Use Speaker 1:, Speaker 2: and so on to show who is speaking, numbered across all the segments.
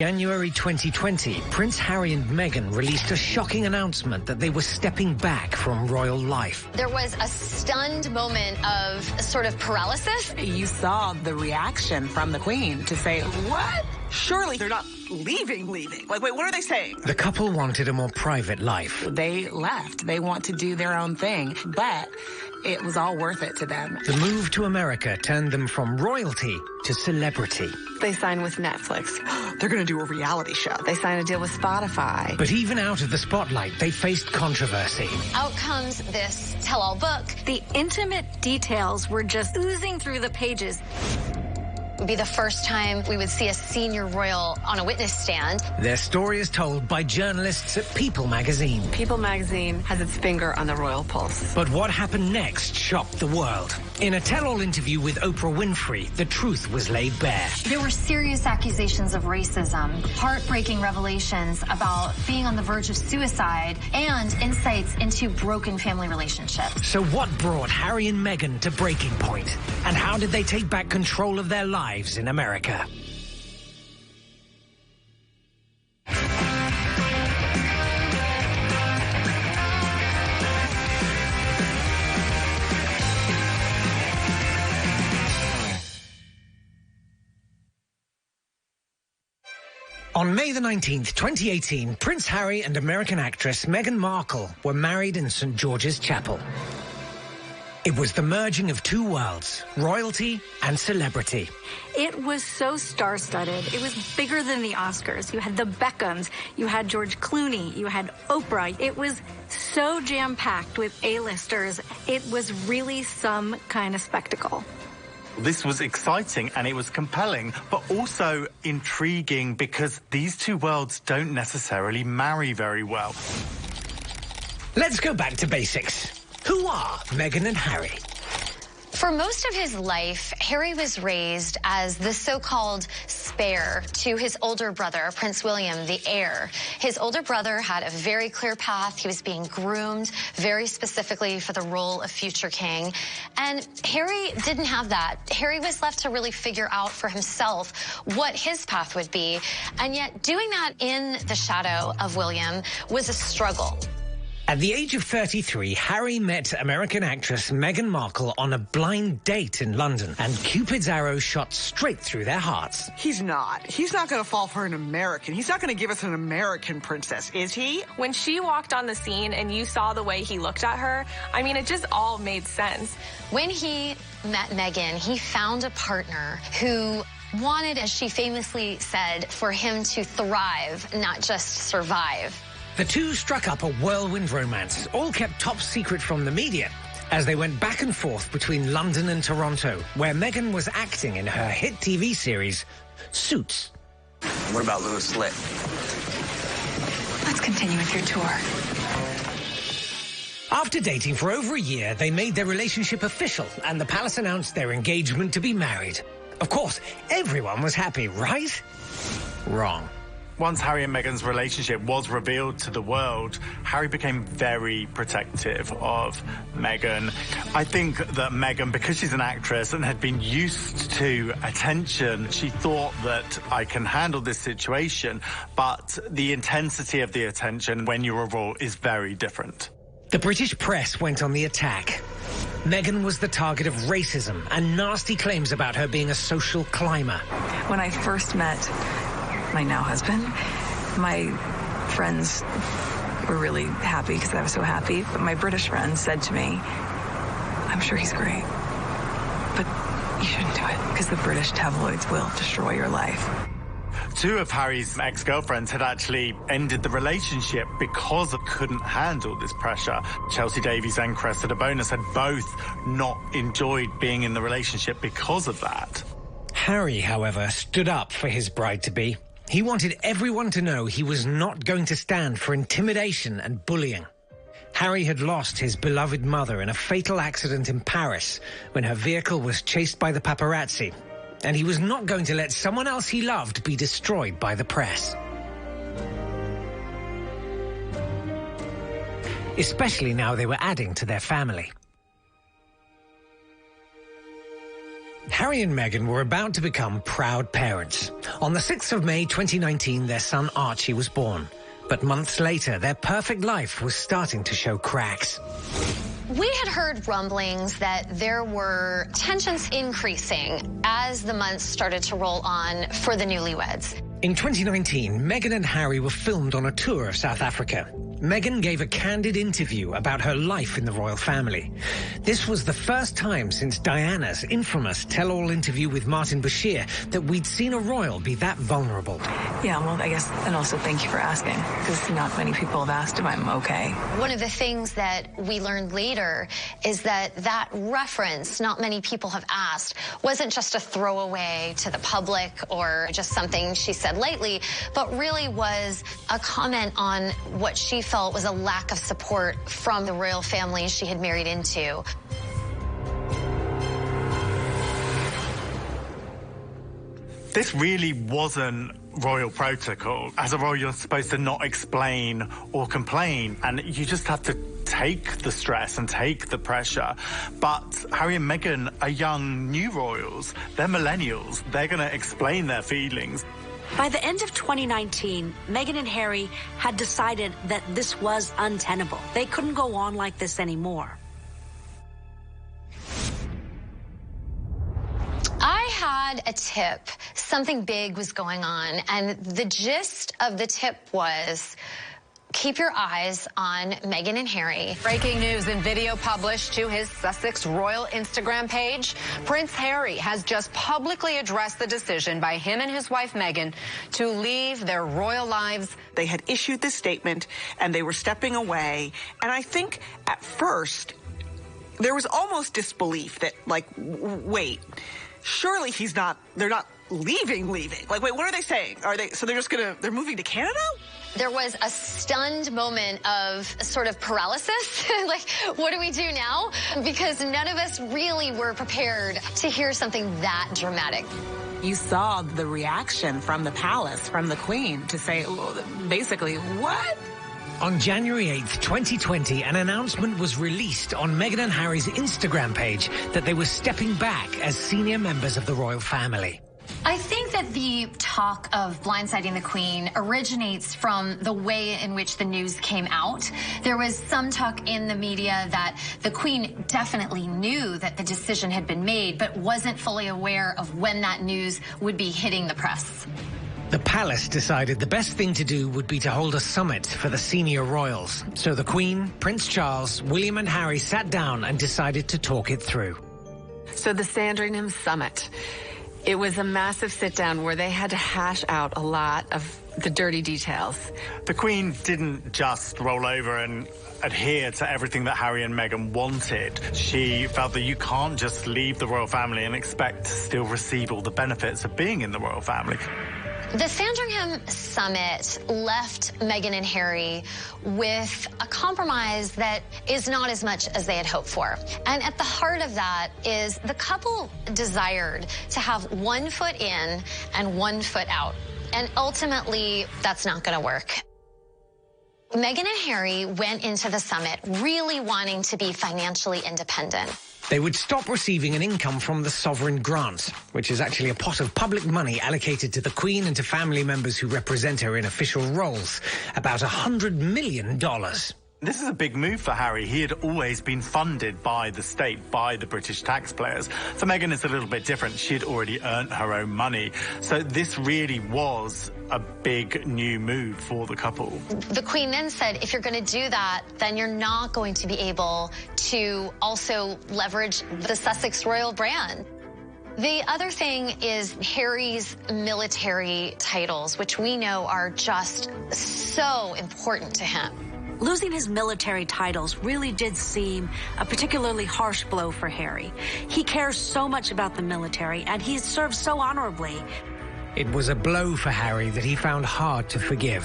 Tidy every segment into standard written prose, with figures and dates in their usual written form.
Speaker 1: January 2020, Prince Harry and Meghan released a shocking announcement that they were stepping back from royal life.
Speaker 2: There was a stunned moment of sort of paralysis.
Speaker 3: You saw the reaction from the Queen to say, what? Surely they're not leaving. Like, wait, what are they saying?
Speaker 1: The couple wanted a more private life.
Speaker 3: They left. They want to do their own thing, but it was all worth it to them.
Speaker 1: The move to America turned them from royalty to celebrity.
Speaker 4: They signed with Netflix.
Speaker 3: They're going to do a reality show.
Speaker 4: They signed a deal with Spotify.
Speaker 1: But even out of the spotlight, they faced controversy.
Speaker 2: Out comes this tell-all book.
Speaker 5: The intimate details were just oozing through the pages.
Speaker 2: It would be the first time we would see a senior royal on a witness stand.
Speaker 1: Their story is told by journalists at People magazine.
Speaker 4: People magazine has its finger on the royal pulse.
Speaker 1: But what happened next shocked the world. In a tell-all interview with Oprah Winfrey, the truth was laid bare.
Speaker 6: There were serious accusations of racism, heartbreaking revelations about being on the verge of suicide, and insights into broken family relationships.
Speaker 1: So what brought Harry and Meghan to breaking point? And how did they take back control of their lives in America? On May the 19th, 2018, Prince Harry and American actress Meghan Markle were married in St. George's Chapel. It was the merging of two worlds, royalty and celebrity.
Speaker 5: It was so star-studded. It was bigger than the Oscars. You had the Beckhams, you had George Clooney, you had Oprah. It was so jam-packed with A-listers. It was really some kind of spectacle.
Speaker 7: This was exciting and it was compelling, but also intriguing because these two worlds don't necessarily marry very well.
Speaker 1: Let's go back to basics. Who are Meghan and Harry?
Speaker 2: For most of his life, Harry was raised as the so-called spare to his older brother, Prince William, the heir. His older brother had a very clear path. He was being groomed very specifically for the role of future king. And Harry didn't have that. Harry was left to really figure out for himself what his path would be. And yet doing that in the shadow of William was a struggle.
Speaker 1: At the age of 33, Harry met American actress Meghan Markle on a blind date in London, and Cupid's arrow shot straight through their hearts.
Speaker 3: He's not. He's not going to fall for an American. He's not going to give us an American princess, is he?
Speaker 8: When she walked on the scene and you saw the way he looked at her, I mean, it just all made sense.
Speaker 2: When he met Meghan, he found a partner who wanted, as she famously said, for him to thrive, not just survive.
Speaker 1: The two struck up a whirlwind romance, all kept top secret from the media, as they went back and forth between London and Toronto, where Meghan was acting in her hit TV series, Suits.
Speaker 9: What about Louis Litt?
Speaker 6: Let's continue with your tour.
Speaker 1: After dating for over a year, they made their relationship official, and the palace announced their engagement to be married. Of course, everyone was happy, right? Wrong.
Speaker 7: Once Harry and Meghan's relationship was revealed to the world, Harry became very protective of Meghan. I think that Meghan, because she's an actress and had been used to attention, she thought that I can handle this situation, but the intensity of the attention when you're a royal is very different.
Speaker 1: The British press went on the attack. Meghan was the target of racism and nasty claims about her being a social climber.
Speaker 4: When I first met my now husband, my friends were really happy because I was so happy. But my British friends said to me, I'm sure he's great, but you shouldn't do it because the British tabloids will destroy your life.
Speaker 7: Two of Harry's ex-girlfriends had actually ended the relationship because they couldn't handle this pressure. Chelsea Davies and Cressida Bonus had both not enjoyed being in the relationship because of that.
Speaker 1: Harry, however, stood up for his bride-to-be. He wanted everyone to know he was not going to stand for intimidation and bullying. Harry had lost his beloved mother in a fatal accident in Paris when her vehicle was chased by the paparazzi, and he was not going to let someone else he loved be destroyed by the press. Especially now they were adding to their family. Harry and Meghan were about to become proud parents. On the 6th of May 2019, their son Archie was born. But months later, their perfect life was starting to show cracks.
Speaker 2: We had heard rumblings that there were tensions increasing as the months started to roll on for the newlyweds.
Speaker 1: In 2019, Meghan and Harry were filmed on a tour of South Africa. Meghan gave a candid interview about her life in the royal family. This was the first time since Diana's infamous tell-all interview with Martin Bashir that we'd seen a royal be that vulnerable.
Speaker 4: Yeah, well, I guess, and also thank you for asking, because not many people have asked if I'm okay.
Speaker 2: One of the things that we learned later is that that reference, not many people have asked, wasn't just a throwaway to the public or just something she said lightly, but really was a comment on what she felt was a lack of support from the royal family she had married into.
Speaker 7: This really wasn't royal protocol. As a royal, you're supposed to not explain or complain, and you just have to take the stress and take the pressure. But Harry and Meghan are young new royals. They're millennials. They're going to explain their feelings.
Speaker 10: By the end of 2019, Meghan and Harry had decided that this was untenable. They couldn't go on like this anymore.
Speaker 2: I had a tip. Something big was going on, and the gist of the tip was, keep your eyes on Meghan and Harry.
Speaker 11: Breaking news in video published to his Sussex Royal Instagram page. Prince Harry has just publicly addressed the decision by him and his wife Meghan to leave their royal lives.
Speaker 3: They had issued this statement and they were stepping away. And I think at first there was almost disbelief that, like, wait, surely they're not leaving. Like, wait, what are they saying? So they're moving to Canada?
Speaker 2: There was a stunned moment of sort of paralysis. Like, what do we do now? Because none of us really were prepared to hear something that dramatic.
Speaker 3: You saw the reaction from the palace, from the Queen, to say, basically, what?
Speaker 1: On January 8th, 2020, an announcement was released on Meghan and Harry's Instagram page that they were stepping back as senior members of the royal family.
Speaker 6: I think that the talk of blindsiding the Queen originates from the way in which the news came out. There was some talk in the media that the Queen definitely knew that the decision had been made, but wasn't fully aware of when that news would be hitting the press.
Speaker 1: The palace decided the best thing to do would be to hold a summit for the senior royals. So the Queen, Prince Charles, William and Harry sat down and decided to talk it through.
Speaker 11: So the Sandringham Summit. It was a massive sit-down where they had to hash out a lot of the dirty details.
Speaker 7: The Queen didn't just roll over and adhere to everything that Harry and Meghan wanted. She felt that you can't just leave the royal family and expect to still receive all the benefits of being in the royal family.
Speaker 2: The Sandringham Summit left Meghan and Harry with a compromise that is not as much as they had hoped for. And at the heart of that is the couple desired to have 1 foot in and 1 foot out. And ultimately, that's not going to work. Meghan and Harry went into the summit really wanting to be financially independent.
Speaker 1: They would stop receiving an income from the sovereign grant, which is actually a pot of public money allocated to the Queen and to family members who represent her in official roles, about $100 million.
Speaker 7: This is a big move for Harry. He had always been funded by the state, by the British taxpayers. For Meghan, it's a little bit different. She had already earned her own money. So this really was a big new move for the couple.
Speaker 2: The Queen then said, if you're going to do that, then you're not going to be able to also leverage the Sussex royal brand. The other thing is Harry's military titles, which we know are just so important to him.
Speaker 10: Losing his military titles really did seem a particularly harsh blow for Harry. He cares so much about the military, and he served so honorably.
Speaker 1: It was a blow for Harry that he found hard to forgive.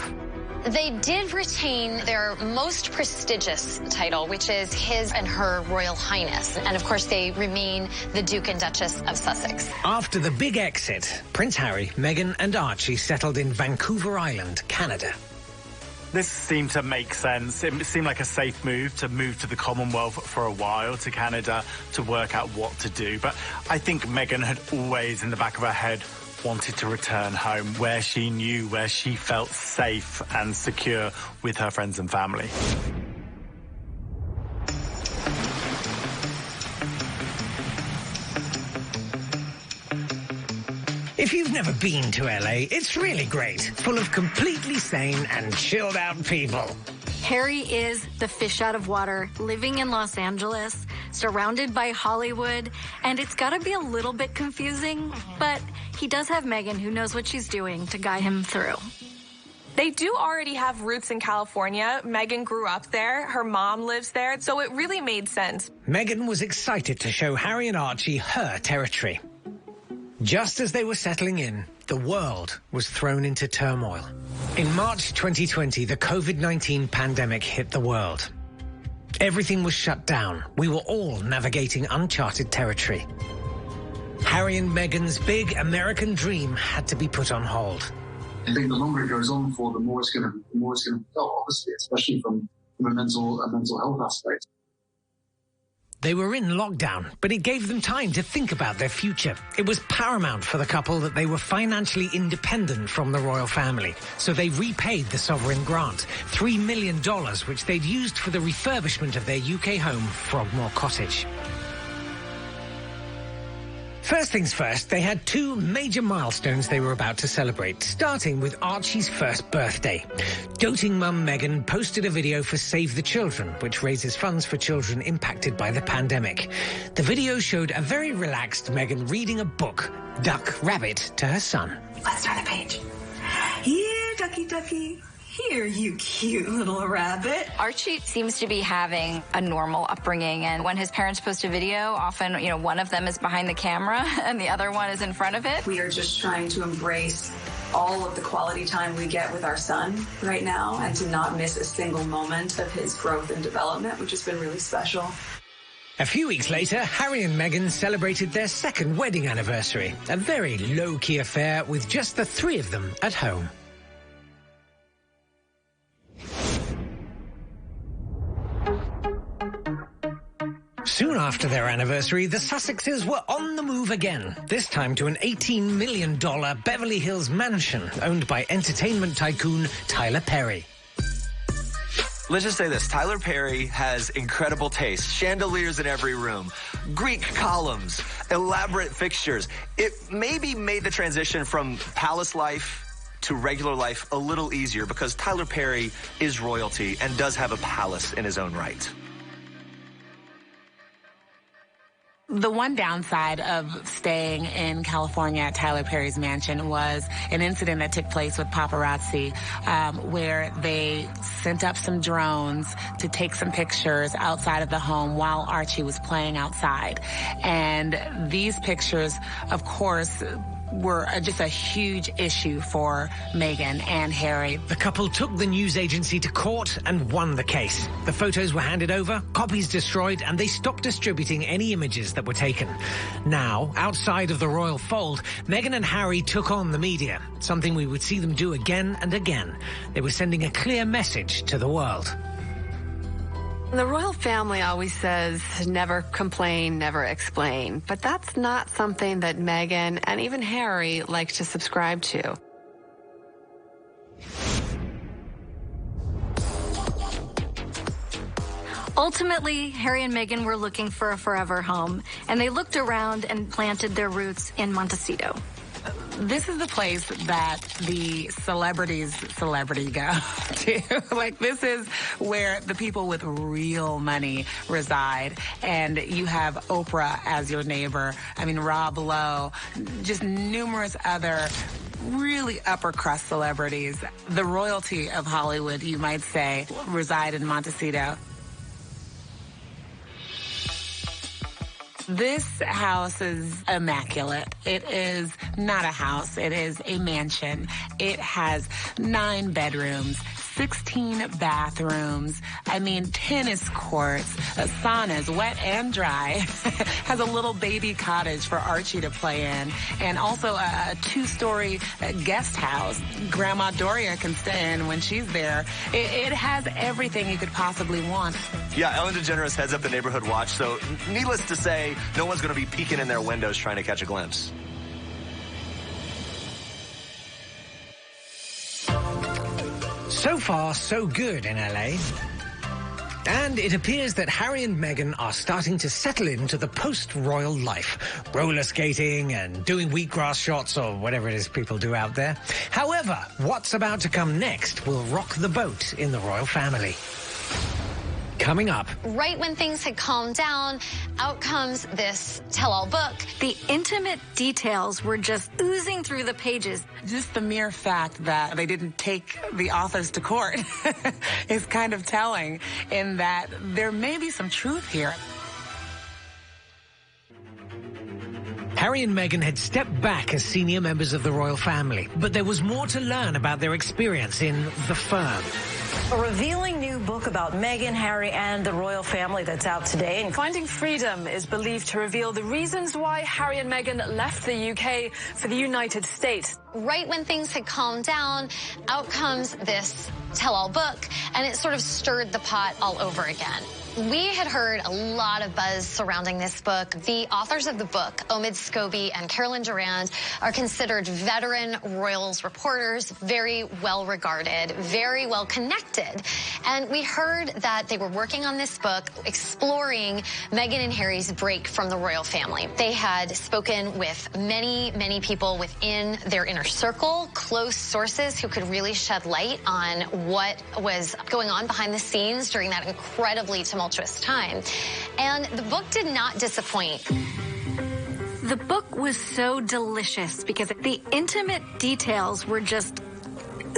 Speaker 2: They did retain their most prestigious title, which is his and her Royal Highness. And of course, they remain the Duke and Duchess of Sussex.
Speaker 1: After the big exit, Prince Harry, Meghan and Archie settled in Vancouver Island, Canada.
Speaker 7: This seemed to make sense. It seemed like a safe move to the Commonwealth for a while, to Canada, to work out what to do. But I think Meghan had always, in the back of her head, wanted to return home, where she knew, where she felt safe and secure with her friends and family.
Speaker 1: If you've never been to LA, it's really great, full of completely sane and chilled out people.
Speaker 5: Harry is the fish out of water, living in Los Angeles, surrounded by Hollywood, and it's got to be a little bit confusing, but he does have Meghan, who knows what she's doing, to guide him through.
Speaker 8: They do already have roots in California. Meghan grew up there. Her mom lives there, so it really made sense.
Speaker 1: Meghan was excited to show Harry and Archie her territory. Just as they were settling in, the world was thrown into turmoil. In March 2020, the COVID-19 pandemic hit the world. Everything was shut down. We were all navigating uncharted territory. Harry and Meghan's big American dream had to be put on hold.
Speaker 12: I think the longer it goes on for, the more it's going to be felt, obviously, especially from a mental health aspect.
Speaker 1: They were in lockdown, but it gave them time to think about their future. It was paramount for the couple that they were financially independent from the royal family, so they repaid the sovereign grant, $3 million, which they'd used for the refurbishment of their UK home, Frogmore Cottage. First things first, they had two major milestones they were about to celebrate, starting with Archie's first birthday. Doting mum Meghan posted a video for Save the Children, which raises funds for children impacted by the pandemic. The video showed a very relaxed Meghan reading a book, Duck Rabbit, to her son.
Speaker 4: Let's turn the page. Here, ducky, ducky. Here, you cute little rabbit.
Speaker 13: Archie seems to be having a normal upbringing, and when his parents post a video, often, one of them is behind the camera and the other one is in front of it.
Speaker 4: We are just trying to embrace all of the quality time we get with our son right now and to not miss a single moment of his growth and development, which has been really special.
Speaker 1: A few weeks later, Harry and Meghan celebrated their second wedding anniversary, a very low-key affair with just the three of them at home. Soon after their anniversary, the Sussexes were on the move again, this time to an $18 million Beverly Hills mansion owned by entertainment tycoon Tyler Perry.
Speaker 9: Let's just say this, Tyler Perry has incredible taste. Chandeliers in every room, Greek columns, elaborate fixtures. It maybe made the transition from palace life to regular life a little easier because Tyler Perry is royalty and does have a palace in his own right.
Speaker 14: The one downside of staying in California at Tyler Perry's mansion was an incident that took place with paparazzi, where they sent up some drones to take some pictures outside of the home while Archie was playing outside. And these pictures, of course, were just a huge issue for Meghan and Harry.
Speaker 1: The couple took the news agency to court and won the case. The photos were handed over, copies destroyed, and they stopped distributing any images that were taken. Now, outside of the royal fold, Meghan and Harry took on the media, something we would see them do again and again. They were sending a clear message to the world.
Speaker 15: The royal family always says, never complain, never explain. But that's not something that Meghan and even Harry like to subscribe to.
Speaker 5: Ultimately, Harry and Meghan were looking for a forever home, and they looked around and planted their roots in Montecito.
Speaker 14: This is the place that the celebrity go to. Like, this is where the people with real money reside. And you have Oprah as your neighbor. I mean, Rob Lowe, just numerous other really upper crust celebrities. The royalty of Hollywood, you might say, reside in Montecito. This house is immaculate. It is not a house. It is a mansion. It has 9 bedrooms, 16 bathrooms, I mean, tennis courts, saunas, wet and dry, has a little baby cottage for Archie to play in, and also a 2-story guest house Grandma Doria can stay in when she's there. It has everything you could possibly want.
Speaker 9: Yeah, Ellen DeGeneres heads up the neighborhood watch, so needless to say, no one's going to be peeking in their windows trying to catch a glimpse.
Speaker 1: So far, so good in LA. And it appears that Harry and Meghan are starting to settle into the post-royal life, roller skating and doing wheatgrass shots or whatever it is people do out there. However, what's about to come next will rock the boat in the royal family. Coming up.
Speaker 2: Right when things had calmed down, out comes this tell-all book.
Speaker 5: The intimate details were just oozing through the pages.
Speaker 14: Just the mere fact that they didn't take the authors to court is kind of telling in that there may be some truth here.
Speaker 1: Harry and Meghan had stepped back as senior members of the royal family, but there was more to learn about their experience in the firm.
Speaker 16: A revealing new book about Meghan, Harry, and the royal family that's out today. And
Speaker 17: Finding Freedom is believed to reveal the reasons why Harry and Meghan left the UK for the United States.
Speaker 2: Right when things had calmed down, out comes this tell-all book, and it sort of stirred the pot all over again. We had heard a lot of buzz surrounding this book. The authors of the book, Omid Scobie and Carolyn Durand, are considered veteran royals reporters, very well regarded, very well connected. And we heard that they were working on this book, exploring Meghan and Harry's break from the royal family. They had spoken with many, many people within their inner circle, close sources who could really shed light on what was going on behind the scenes during that incredibly tumultuous time. And the book did not disappoint.
Speaker 5: The book was so delicious because the intimate details were just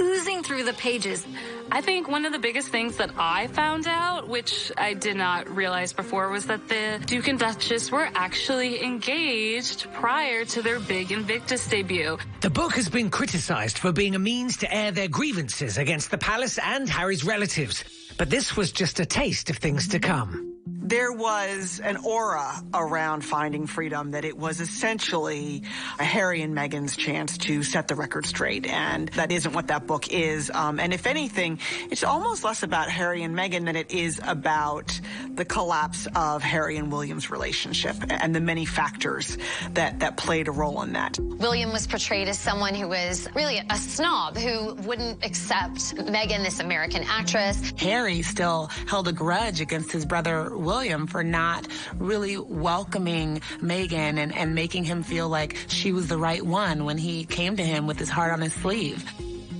Speaker 5: oozing through the pages.
Speaker 18: I think one of the biggest things that I found out, which I did not realize before, was that the Duke and Duchess were actually engaged prior to their big Invictus debut.
Speaker 1: The book has been criticized for being a means to air their grievances against the palace and Harry's relatives. But this was just a taste of things to come.
Speaker 3: There was an aura around Finding Freedom that it was essentially Harry and Meghan's chance to set the record straight, and that isn't what that book is. And if anything, it's almost less about Harry and Meghan than it is about the collapse of Harry and William's relationship and the many factors that played a role in that.
Speaker 2: William was portrayed as someone who was really a snob who wouldn't accept Meghan, this American actress.
Speaker 14: Harry still held a grudge against his brother William for not really welcoming Meghan and making him feel like she was the right one when he came to him with his heart on his sleeve.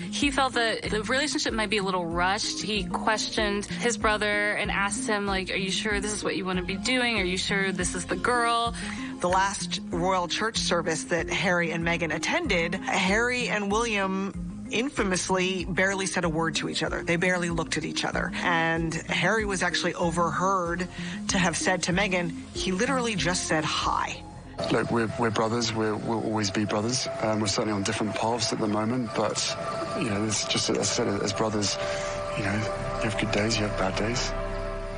Speaker 18: He felt that the relationship might be a little rushed. He questioned his brother and asked him, like, are you sure this is what you want to be doing? Are you sure this is the girl?
Speaker 3: The last royal church service that Harry and Meghan attended, Harry and William infamously barely said a word to each other. They barely looked at each other. And Harry was actually overheard to have said to Meghan, he literally just said hi.
Speaker 12: Look, we're brothers. We'll always be brothers. We're certainly on different paths at the moment, but, you know, it's just, as I said, as brothers, you know, you have good days, you have bad days.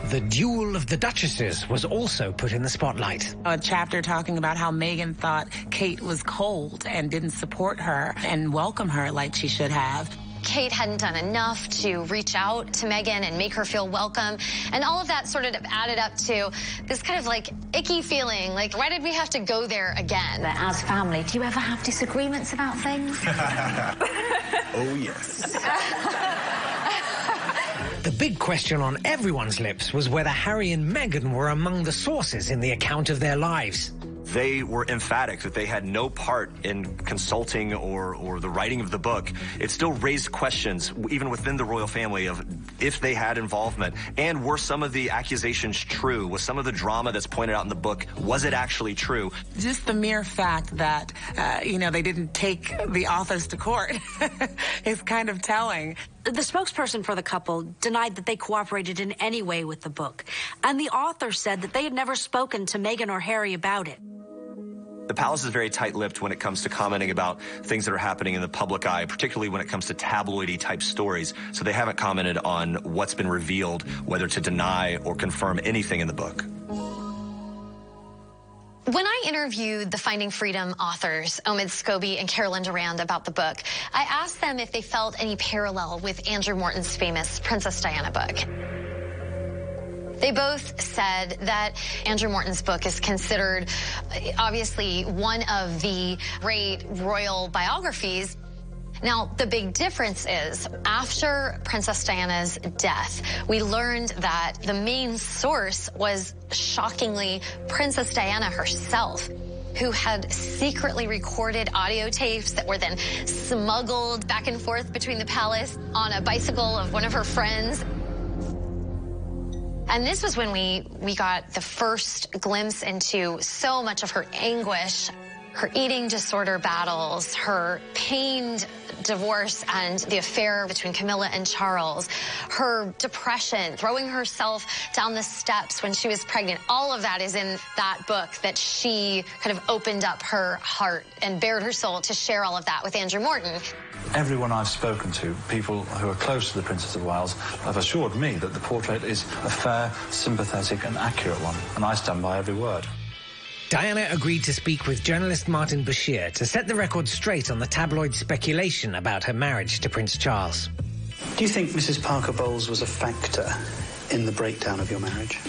Speaker 1: The Duel of the Duchesses was also put in the spotlight.
Speaker 14: A chapter talking about how Meghan thought Kate was cold and didn't support her and welcome her like she should have.
Speaker 2: Kate hadn't done enough to reach out to Meghan and make her feel welcome. And all of that sort of added up to this kind of like icky feeling, like, why did we have to go there again?
Speaker 10: As family, do you ever have disagreements about things?
Speaker 9: Oh, yes.
Speaker 1: The big question on everyone's lips was whether Harry and Meghan were among the sources in the account of their lives.
Speaker 9: They were emphatic that they had no part in consulting or the writing of the book. It still raised questions, even within the royal family, of if they had involvement. And were some of the accusations true? Was some of the drama that's pointed out in the book, was it actually true?
Speaker 14: Just the mere fact that, you know, they didn't take the authors to court is kind of telling.
Speaker 10: The spokesperson for the couple denied that they cooperated in any way with the book. And the author said that they had never spoken to Meghan or Harry about it.
Speaker 9: The palace is very tight-lipped when it comes to commenting about things that are happening in the public eye, particularly when it comes to tabloidy type stories. So they haven't commented on what's been revealed, whether to deny or confirm anything in the book.
Speaker 2: When I interviewed the Finding Freedom authors, Omid Scobie and Carolyn Durand, about the book, I asked them if they felt any parallel with Andrew Morton's famous Princess Diana book. They both said that Andrew Morton's book is considered, obviously, one of the great royal biographies. Now, the big difference is, after Princess Diana's death, we learned that the main source was, shockingly, Princess Diana herself, who had secretly recorded audio tapes that were then smuggled back and forth between the palace on a bicycle of one of her friends. And this was when we got the first glimpse into so much of her anguish, her eating disorder battles, her pained divorce and the affair between Camilla and Charles, her depression, throwing herself down the steps when she was pregnant. All of that is in that book that she kind of opened up her heart and bared her soul to share all of that with Andrew Morton.
Speaker 19: Everyone I've spoken to, people who are close to the Princess of Wales, have assured me that the portrait is a fair, sympathetic and accurate one, and I stand by every word.
Speaker 1: Diana agreed to speak with journalist Martin Bashir to set the record straight on the tabloid speculation about her marriage to Prince Charles.
Speaker 20: Do you think Mrs. Parker Bowles was a factor in the breakdown of your marriage?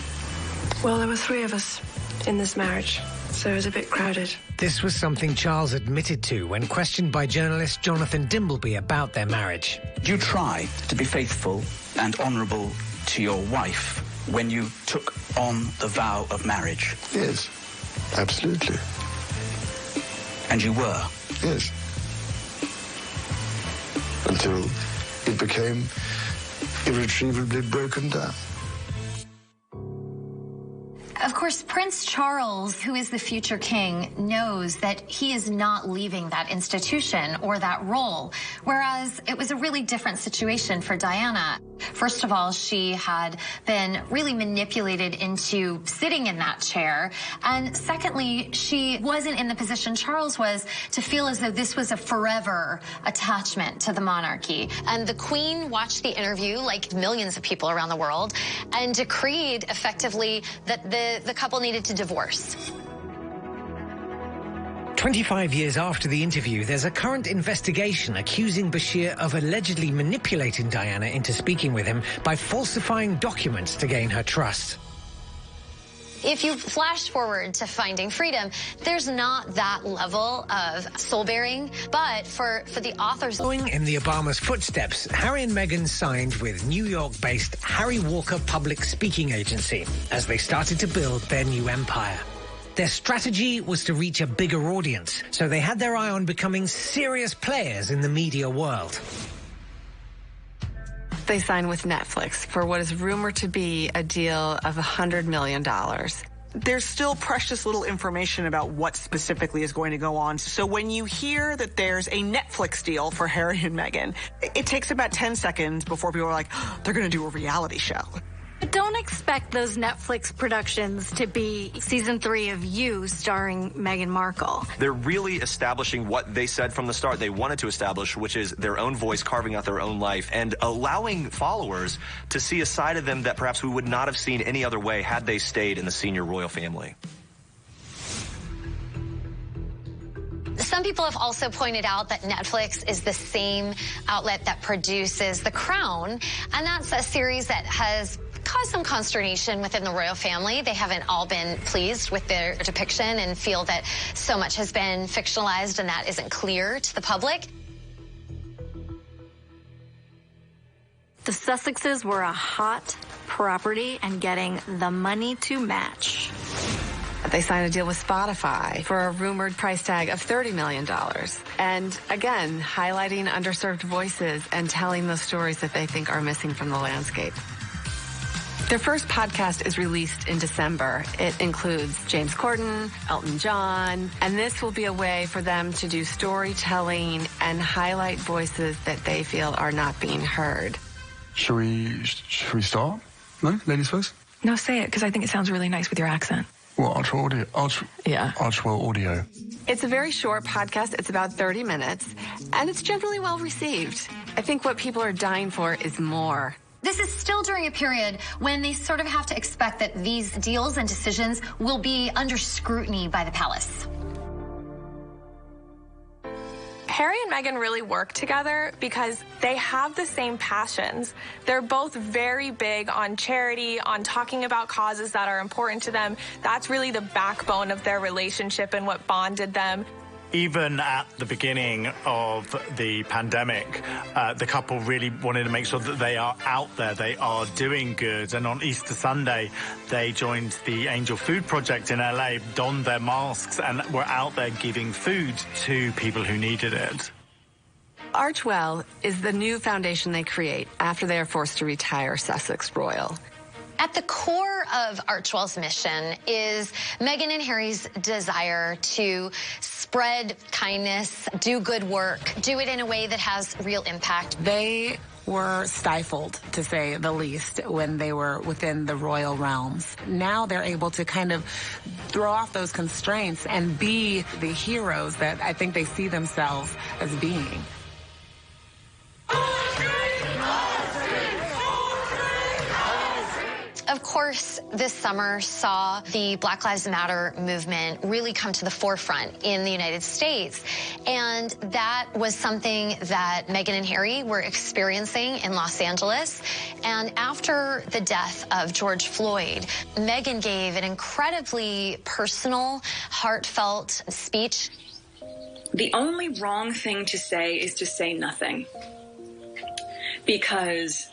Speaker 21: Well, there were 3 of us in this marriage, so it was a bit crowded.
Speaker 1: This was something Charles admitted to when questioned by journalist Jonathan Dimbleby about their marriage.
Speaker 20: You tried to be faithful and honourable to your wife when you took on the vow of marriage.
Speaker 12: Yes, absolutely.
Speaker 20: And you were?
Speaker 12: Yes. Until it became irretrievably broken down.
Speaker 6: Of course, Prince Charles, who is the future king, knows that he is not leaving that institution or that role, whereas it was a really different situation for Diana. First of all, she had been really manipulated into sitting in that chair, and secondly, she wasn't in the position Charles was to feel as though this was a forever attachment to the monarchy. And the Queen watched the interview, like millions of people around the world, and decreed effectively that the couple needed to divorce.
Speaker 1: 25 years after the interview, there's a current investigation accusing Bashir of allegedly manipulating Diana into speaking with him by falsifying documents to gain her trust.
Speaker 2: If you flash forward to Finding Freedom, there's not that level of soul-bearing, but for the authors...
Speaker 1: Following in the Obamas' footsteps, Harry and Meghan signed with New York-based Harry Walker Public Speaking Agency as they started to build their new empire. Their strategy was to reach a bigger audience, so they had their eye on becoming serious players in the media world.
Speaker 15: They signed with Netflix for what is rumored to be a deal of $100 million.
Speaker 3: There's still precious little information about what specifically is going to go on. So when you hear that there's a Netflix deal for Harry and Meghan, it takes about 10 seconds before people are like, oh, they're going to do a reality show.
Speaker 5: But don't expect those Netflix productions to be season 3 of You starring Meghan Markle.
Speaker 9: They're really establishing what they said from the start they wanted to establish, which is their own voice, carving out their own life, and allowing followers to see a side of them that perhaps we would not have seen any other way had they stayed in the senior royal family.
Speaker 2: Some people have also pointed out that Netflix is the same outlet that produces The Crown, and that's a series that has caused some consternation within the royal family. They haven't all been pleased with their depiction and feel that so much has been fictionalized and that isn't clear to the public.
Speaker 5: The Sussexes were a hot property and getting the money to match.
Speaker 15: They signed a deal with Spotify for a rumored price tag of $30 million. And again, highlighting underserved voices and telling those stories that they think are missing from the landscape. Their first podcast is released in December. It includes James Corden, Elton John, and this will be a way for them to do storytelling and highlight voices that they feel are not being heard.
Speaker 12: Should we start? No? Ladies first?
Speaker 4: No, say it, because I think it sounds really nice with your accent.
Speaker 12: What, Archwell Audio? Archwell Audio.
Speaker 15: It's a very short podcast. It's about 30 minutes, and it's generally well received. I think what people are dying for is more.
Speaker 6: This is still during a period when they sort of have to expect that these deals and decisions will be under scrutiny by the palace.
Speaker 8: Harry and Meghan really work together because they have the same passions. They're both very big on charity, on talking about causes that are important to them. That's really the backbone of their relationship and what bonded them.
Speaker 7: Even at the beginning of the pandemic, the couple really wanted to make sure that they are out there, they are doing good. And on Easter Sunday, they joined the Angel Food Project in LA, donned their masks, and were out there giving food to people who needed it.
Speaker 15: Archwell is the new foundation they create after they are forced to retire Sussex Royal.
Speaker 2: At the core of Archwell's mission is Meghan and Harry's desire to spread kindness, do good work, do it in a way that has real impact.
Speaker 14: They were stifled, to say the least, when they were within the royal realms. Now they're able to kind of throw off those constraints and be the heroes that I think they see themselves as being.
Speaker 2: Of course, this summer saw the Black Lives Matter movement really come to the forefront in the United States. And that was something that Meghan and Harry were experiencing in Los Angeles. And after the death of George Floyd, Meghan gave an incredibly personal, heartfelt speech.
Speaker 11: The only wrong thing to say is to say nothing. Because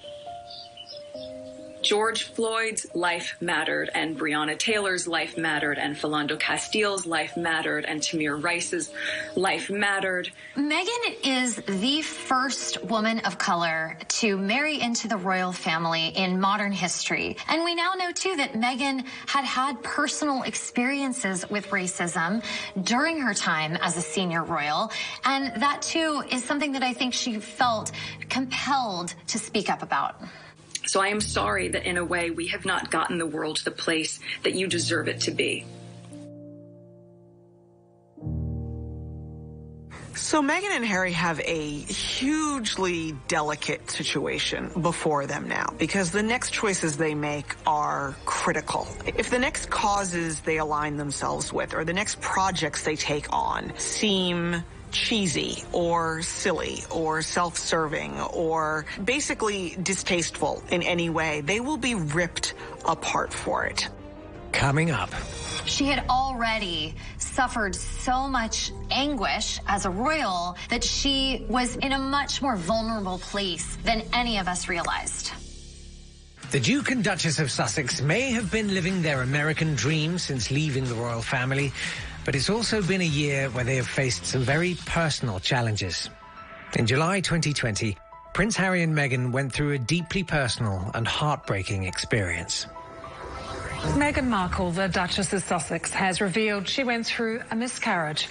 Speaker 11: George Floyd's life mattered, and Breonna Taylor's life mattered, and Philando Castile's life mattered, and Tamir Rice's life mattered.
Speaker 6: Meghan is the first woman of color to marry into the royal family in modern history. And we now know, too, that Meghan had had personal experiences with racism during her time as a senior royal. And that, too, is something that I think she felt compelled to speak up about.
Speaker 11: So I am sorry that in a way we have not gotten the world to the place that you deserve it to be.
Speaker 3: So Meghan and Harry have a hugely delicate situation before them now, because the next choices they make are critical. If the next causes they align themselves with, or the next projects they take on, seem cheesy or silly or self-serving or basically distasteful in any way, they will be ripped apart for it.
Speaker 1: Coming up.
Speaker 6: She had already suffered so much anguish as a royal that she was in a much more vulnerable place than any of us realized.
Speaker 1: The Duke and Duchess of Sussex may have been living their American dream since leaving the royal family, but it's also been a year where they have faced some very personal challenges. In July 2020, Prince Harry and Meghan went through a deeply personal and heartbreaking experience.
Speaker 17: Meghan Markle, the Duchess of Sussex, has revealed she went through a miscarriage.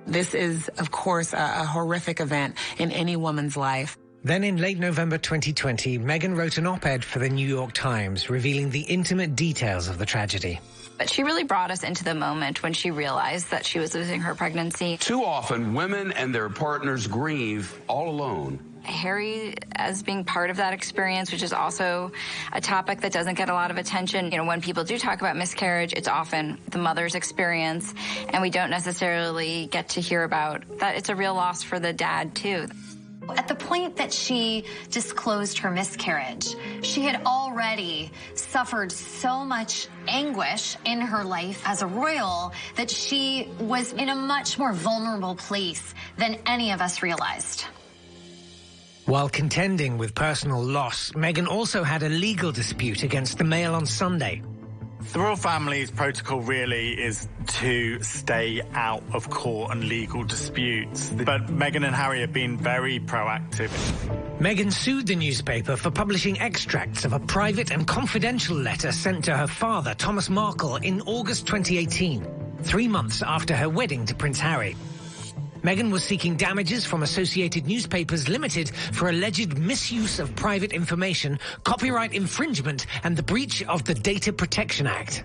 Speaker 14: This is, of course, a horrific event in any woman's life.
Speaker 1: Then in late November 2020, Meghan wrote an op-ed for the New York Times revealing the intimate details of the tragedy.
Speaker 13: But she really brought us into the moment when she realized that she was losing her pregnancy.
Speaker 22: Too often, women and their partners grieve all alone.
Speaker 13: Harry, as being part of that experience, which is also a topic that doesn't get a lot of attention. You know, when people do talk about miscarriage, it's often the mother's experience, and we don't necessarily get to hear about that. It's a real loss for the dad, too.
Speaker 6: At the point that she disclosed her miscarriage, she had already suffered so much anguish in her life as a royal that she was in a much more vulnerable place than any of us realized.
Speaker 1: While contending with personal loss, Meghan also had a legal dispute against the Mail on Sunday.
Speaker 7: The royal family's protocol really is to stay out of court and legal disputes. But Meghan and Harry have been very proactive.
Speaker 1: Meghan sued the newspaper for publishing extracts of a private and confidential letter sent to her father, Thomas Markle, in August 2018, 3 months after her wedding to Prince Harry. Meghan was seeking damages from Associated Newspapers Limited for alleged misuse of private information, copyright infringement, and the breach of the Data Protection Act.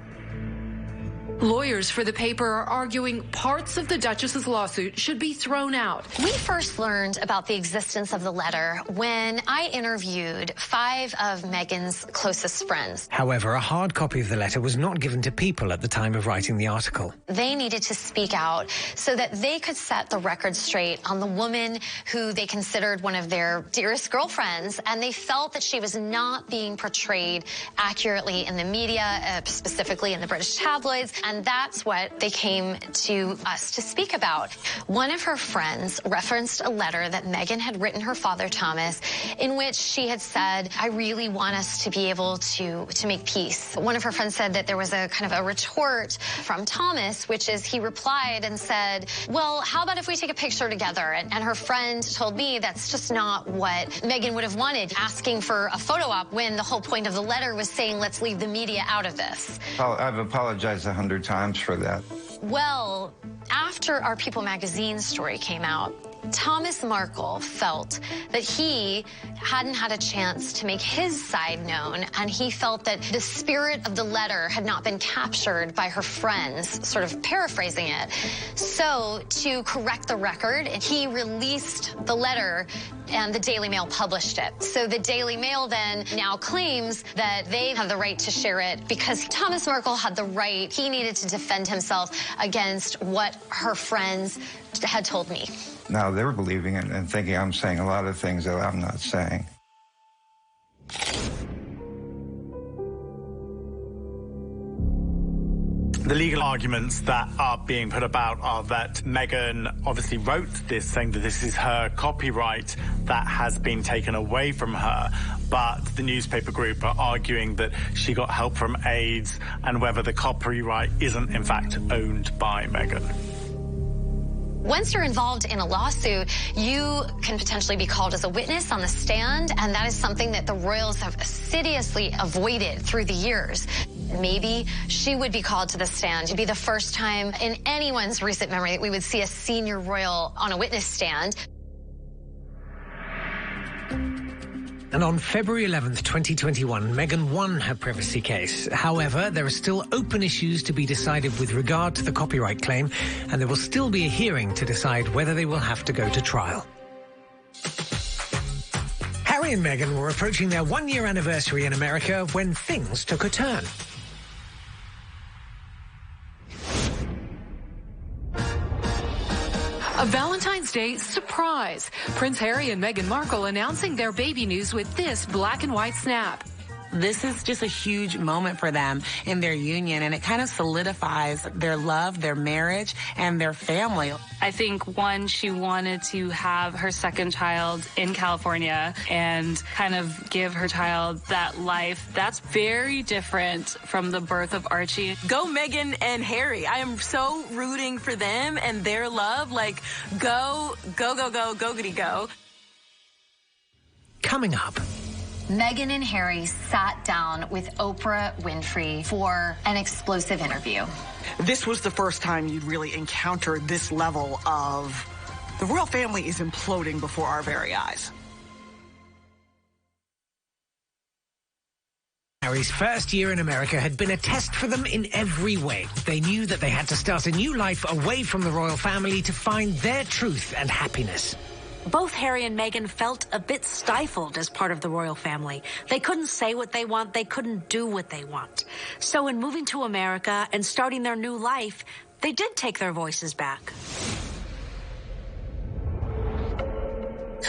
Speaker 17: Lawyers for the paper are arguing parts of the Duchess's lawsuit should be thrown out.
Speaker 2: We first learned about the existence of the letter when I interviewed 5 of Meghan's closest friends.
Speaker 1: However, a hard copy of the letter was not given to people at the time of writing the article.
Speaker 2: They needed to speak out so that they could set the record straight on the woman who they considered one of their dearest girlfriends, and they felt that she was not being portrayed accurately in the media, specifically in the British tabloids. And that's what they came to us to speak about. One of her friends referenced a letter that Meghan had written her father, Thomas, in which she had said, I really want us to be able to make peace. One of her friends said that there was a kind of a retort from Thomas, which is he replied and said, well, how about if we take a picture together? And her friend told me that's just not what Meghan would have wanted, asking for a photo op when the whole point of the letter was saying, let's leave the media out of this.
Speaker 16: I've apologized 100 times for that.
Speaker 2: Well, after our People magazine story came out, Thomas Markle felt that he hadn't had a chance to make his side known, and he felt that the spirit of the letter had not been captured by her friends, sort of paraphrasing it. So, to correct the record, he released the letter and the Daily Mail published it. So the Daily Mail then now claims that they have the right to share it because Thomas Markle had the right. He needed to defend himself against what her friends had told me.
Speaker 16: Now they're believing it and thinking I'm saying a lot of things that I'm not saying.
Speaker 7: The legal arguments that are being put about are that Meghan obviously wrote this saying that this is her copyright that has been taken away from her, but the newspaper group are arguing that she got help from aides and whether the copyright isn't in fact owned by Meghan.
Speaker 2: Once you're involved in a lawsuit, you can potentially be called as a witness on the stand, and that is something that the royals have assiduously avoided through the years. Maybe she would be called to the stand. It'd be the first time in anyone's recent memory that we would see a senior royal on a witness stand.
Speaker 1: And on February 11th, 2021, Meghan won her privacy case. However, there are still open issues to be decided with regard to the copyright claim, and there will still be a hearing to decide whether they will have to go to trial. Harry and Meghan were approaching their one-year anniversary in America when things took a turn.
Speaker 17: A Valentine's Day surprise. Prince Harry and Meghan Markle announcing their baby news with this black and white snap.
Speaker 14: This is just a huge moment for them in their union, and it kind of solidifies their love, their marriage, and their family.
Speaker 18: I think, one, she wanted to have her second child in California and kind of give her child that life. That's very different from the birth of Archie.
Speaker 23: Go Meghan and Harry. I am so rooting for them and their love. Like, go, go-giddy go.
Speaker 1: Coming up.
Speaker 2: Meghan and Harry sat down with Oprah Winfrey for an explosive interview.
Speaker 3: This was the first time you'd really encountered this level of the royal family is imploding before our very eyes.
Speaker 1: Harry's first year in America had been a test for them in every way. They knew that they had to start a new life away from the royal family to find their truth and happiness.
Speaker 10: Both Harry and Meghan felt a bit stifled as part of the royal family. They couldn't say what they want. They couldn't do what they want. So in moving to America and starting their new life, they did take their voices back.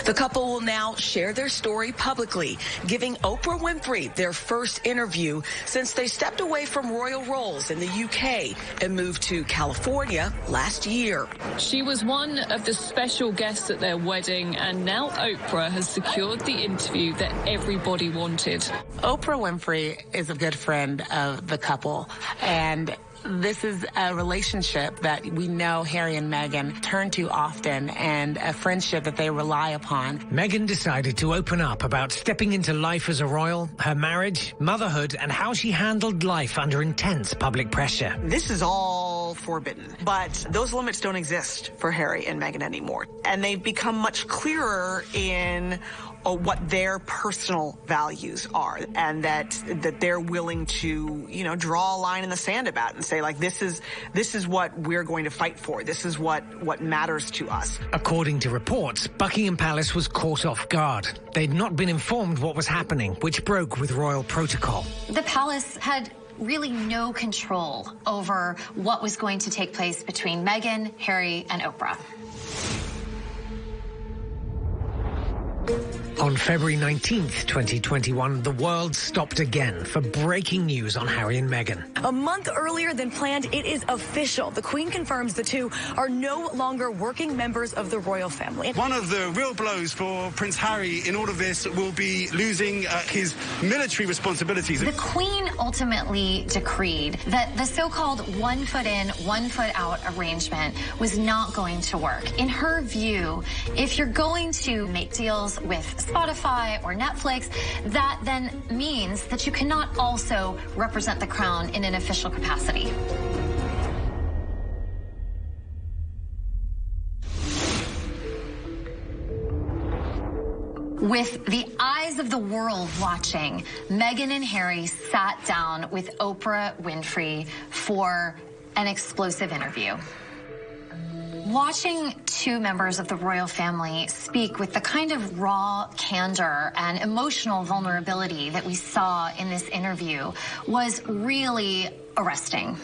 Speaker 24: The couple will now share their story publicly, giving Oprah Winfrey their first interview since they stepped away from royal roles in the UK and moved to California last year.
Speaker 25: She was one of the special guests at their wedding, and now Oprah has secured the interview that everybody wanted.
Speaker 14: Oprah Winfrey is a good friend of the couple, and this is a relationship that we know Harry and Meghan turn to often, and a friendship that they rely upon.
Speaker 1: Meghan decided to open up about stepping into life as a royal, her marriage, motherhood, and how she handled life under intense public pressure.
Speaker 3: This is all forbidden, but those limits don't exist for Harry and Meghan anymore. And they've become much clearer in what their personal values are, and that they're willing to, you know, draw a line in the sand about it and say, like, this is what we're going to fight for. This is what matters to us.
Speaker 1: According to reports, Buckingham Palace was caught off guard. They'd not been informed what was happening, which broke with royal protocol.
Speaker 6: The palace had really no control over what was going to take place between Meghan, Harry, and Oprah.
Speaker 1: On February 19th, 2021, the world stopped again for breaking news on Harry and Meghan.
Speaker 5: A month earlier than planned, it is official. The Queen confirms the two are no longer working members of the royal family.
Speaker 9: One of the real blows for Prince Harry in all of this will be losing his military responsibilities.
Speaker 6: The Queen ultimately decreed that the so-called 1 foot in, 1 foot out arrangement was not going to work. In her view, if you're going to make deals with Spotify or Netflix, that then means that you cannot also represent the crown in an official capacity. With the eyes of the world watching, Meghan and Harry sat down with Oprah Winfrey for an explosive interview. Watching two members of the royal family speak with the kind of raw candor and emotional vulnerability that we saw in this interview was really arresting.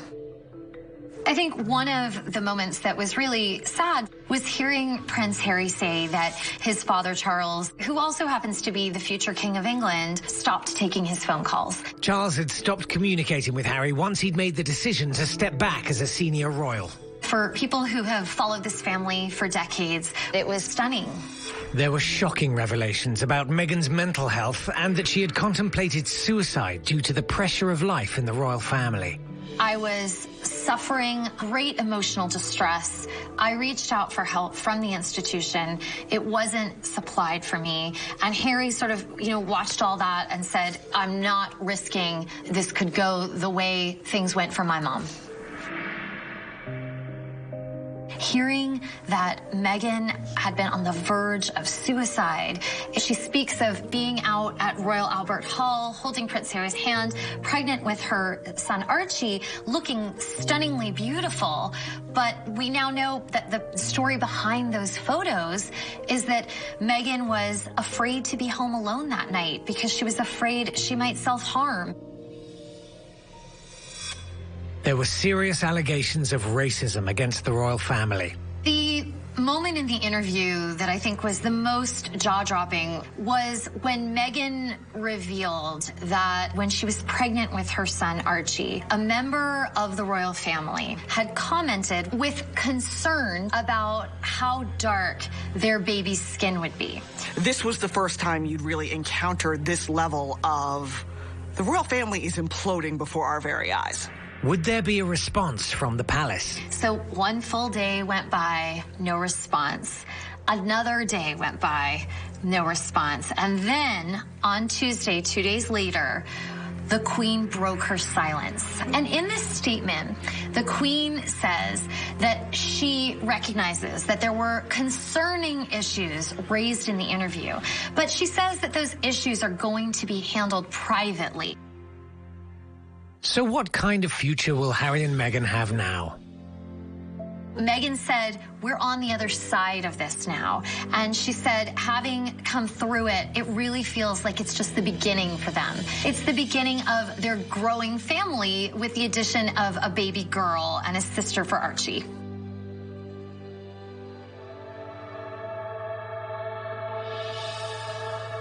Speaker 6: I think one of the moments that was really sad was hearing Prince Harry say that his father, Charles, who also happens to be the future King of England, stopped taking his phone calls.
Speaker 1: Charles had stopped communicating with Harry once he'd made the decision to step back as a senior royal.
Speaker 6: For people who have followed this family for decades, it was stunning.
Speaker 1: There were shocking revelations about Meghan's mental health and that she had contemplated suicide due to the pressure of life in the royal family.
Speaker 6: I was suffering great emotional distress. I reached out for help from the institution. It wasn't supplied for me. And Harry sort of, watched all that and said, I'm not risking this could go the way things went for my mom. Hearing that Meghan had been on the verge of suicide, she speaks of being out at Royal Albert Hall, holding Prince Harry's hand, pregnant with her son Archie, looking stunningly beautiful. But we now know that the story behind those photos is that Meghan was afraid to be home alone that night because she was afraid she might self-harm.
Speaker 1: There were serious allegations of racism against the royal family.
Speaker 6: The moment in the interview that I think was the most jaw-dropping was when Meghan revealed that when she was pregnant with her son Archie, a member of the royal family had commented with concern about how dark their baby's skin would be.
Speaker 3: This was the first time you'd really encountered this level of the royal family is imploding before our very eyes.
Speaker 1: Would there be a response from the palace?
Speaker 6: So one full day went by, no response. Another day went by, no response. And then on Tuesday, 2 days later, the Queen broke her silence. And in this statement, the Queen says that she recognizes that there were concerning issues raised in the interview, but she says that those issues are going to be handled privately.
Speaker 1: So what kind of future will Harry and Meghan have now?
Speaker 6: Meghan said, we're on the other side of this now. And she said, having come through it, it really feels like it's just the beginning for them. It's the beginning of their growing family with the addition of a baby girl and a sister for Archie.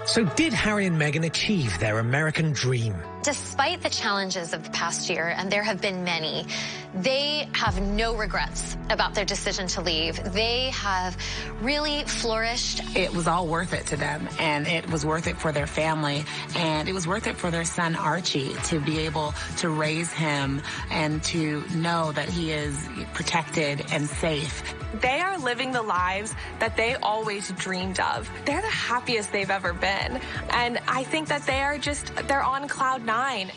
Speaker 1: So did Harry and Meghan achieve their American dream?
Speaker 2: Despite the challenges of the past year, and there have been many, they have no regrets about their decision to leave. They have really flourished.
Speaker 14: It was all worth it to them, and it was worth it for their family, and it was worth it for their son Archie to be able to raise him and to know that he is protected and safe.
Speaker 8: They are living the lives that they always dreamed of. They're the happiest they've ever been. And I think that they're on cloud nine.